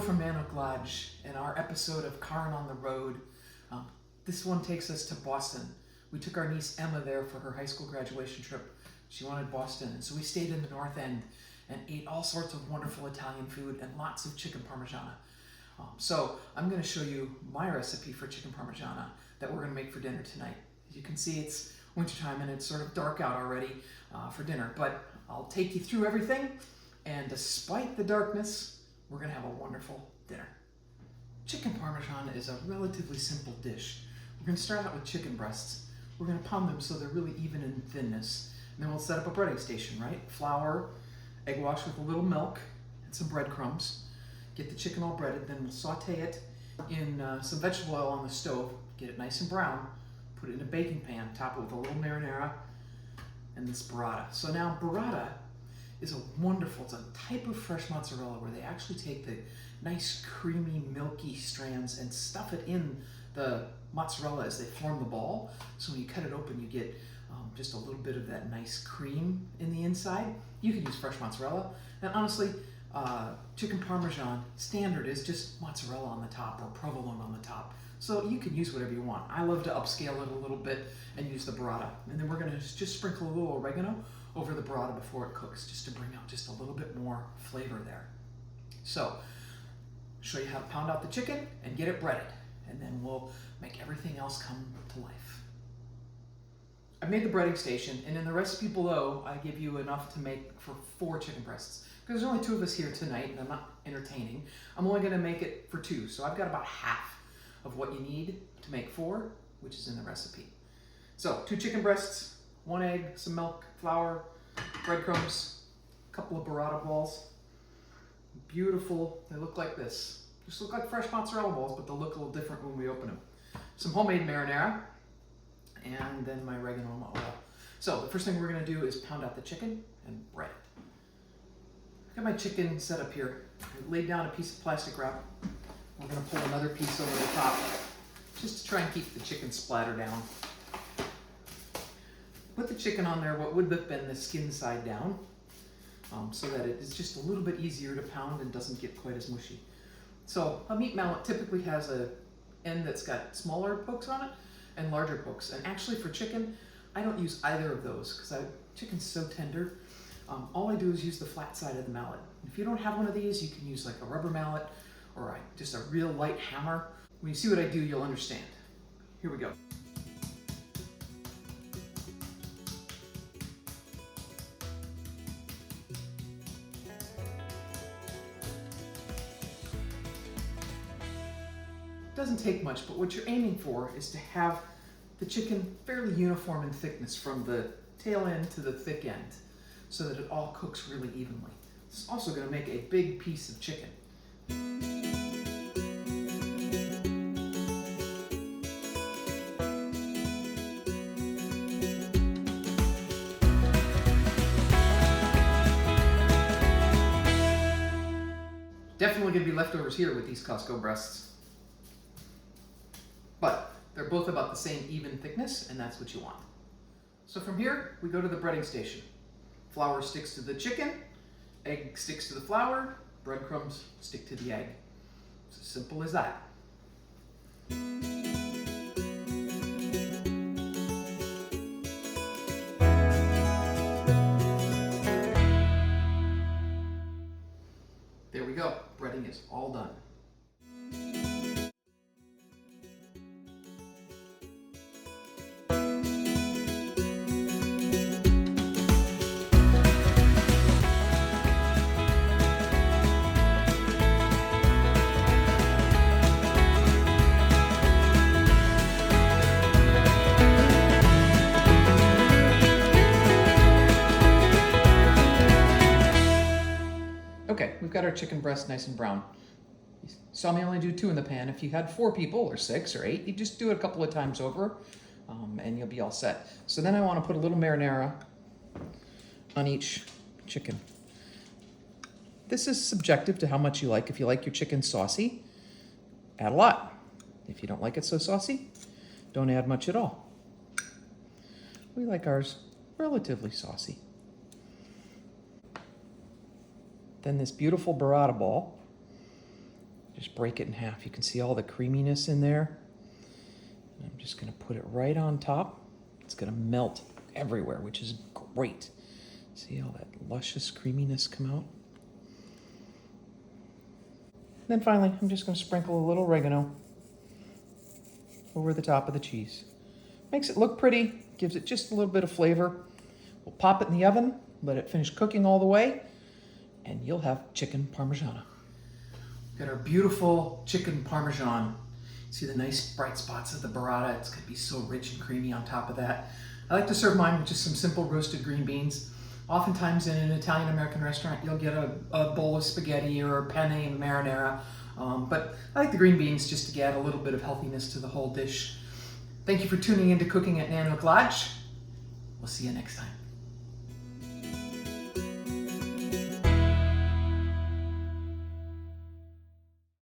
from Manuk Lodge and our episode of Carron on the Road. This one takes us to Boston. We took our niece Emma there for her high school graduation trip. She wanted Boston, and so we stayed in the North End and ate all sorts of wonderful Italian food and lots of chicken parmigiana. So I'm going to show you my recipe for chicken parmigiana that we're going to make for dinner tonight. As you can see, it's wintertime and it's sort of dark out already for dinner, but I'll take you through everything, and despite the darkness, we're going to have a wonderful dinner. Chicken parmesan is a relatively simple dish. We're going to start out with chicken breasts. We're going to pound them so they're really even in thinness. And then we'll set up a breading station, right? Flour, egg wash with a little milk, and some breadcrumbs. Get the chicken all breaded, then we'll saute it in some vegetable oil on the stove, get it nice and brown, put it in a baking pan, top it with a little marinara, and this burrata. So now burrata is it's a type of fresh mozzarella where they actually take the nice creamy milky strands and stuff it in the mozzarella as they form the ball. So when you cut it open, you get just a little bit of that nice cream in the inside. You can use fresh mozzarella, and honestly, chicken parmesan standard is just mozzarella on the top or provolone on the top. So you can use whatever you want. I love to upscale it a little bit and use the burrata. And then we're gonna just sprinkle a little oregano over the burrata before it cooks, just to bring out just a little bit more flavor there. So, show you how to pound out the chicken and get it breaded, and then we'll make everything else come to life. I made the breading station, and in the recipe below, I give you enough to make for 4 chicken breasts. Because there's only 2 of us here tonight, and I'm not entertaining. I'm only gonna make it for 2, so I've got about half of what you need to make 4, which is in the recipe. So 2 chicken breasts, 1 egg, some milk, flour, breadcrumbs, a couple of burrata balls. Beautiful, they look like this. Just look like fresh mozzarella balls, but they'll look a little different when we open them. Some homemade marinara, and then my oregano and my oil. So the first thing we're gonna do is pound out the chicken and bread it. I got my chicken set up here. I laid down a piece of plastic wrap. We're gonna pull another piece over the top, just to try and keep the chicken splatter down. Put the chicken on there, what would have been the skin side down, so that it is just a little bit easier to pound and doesn't get quite as mushy. So a meat mallet typically has an end that's got smaller pokes on it and larger pokes. And actually for chicken, I don't use either of those because chicken's so tender. All I do is use the flat side of the mallet. If you don't have one of these, you can use like a rubber mallet or just a real light hammer. When you see what I do, you'll understand. Here we go. Doesn't take much, but what you're aiming for is to have the chicken fairly uniform in thickness from the tail end to the thick end, so that it all cooks really evenly. It's also going to make a big piece of chicken. Definitely going to be leftovers here with these Costco breasts. But they're both about the same even thickness, and that's what you want. So from here, we go to the breading station. Flour sticks to the chicken, egg sticks to the flour, breadcrumbs stick to the egg. It's as simple as that. There we go, breading is all done. Okay, we've got our chicken breast nice and brown. You saw me only do 2 in the pan. If you had 4 people, or 6 or 8, you just do it a couple of times over, and you'll be all set. So then I want to put a little marinara on each chicken. This is subjective to how much you like. If you like your chicken saucy, add a lot. If you don't like it so saucy, don't add much at all. We like ours relatively saucy. Then this beautiful burrata ball. Just break it in half. You can see all the creaminess in there. And I'm just gonna put it right on top. It's gonna melt everywhere, which is great. See all that luscious creaminess come out? Then finally, I'm just gonna sprinkle a little oregano over the top of the cheese. Makes it look pretty, gives it just a little bit of flavor. We'll pop it in the oven, let it finish cooking all the way, and you'll have chicken parmigiana. Got our beautiful chicken parmesan. See the nice bright spots of the burrata. It's gonna be so rich and creamy on top of that. I like to serve mine with just some simple roasted green beans. Oftentimes in an Italian-American restaurant, you'll get a bowl of spaghetti or a penne marinara. But I like the green beans just to add a little bit of healthiness to the whole dish. Thank you for tuning in to Cooking at Nanook Lodge. We'll see you next time.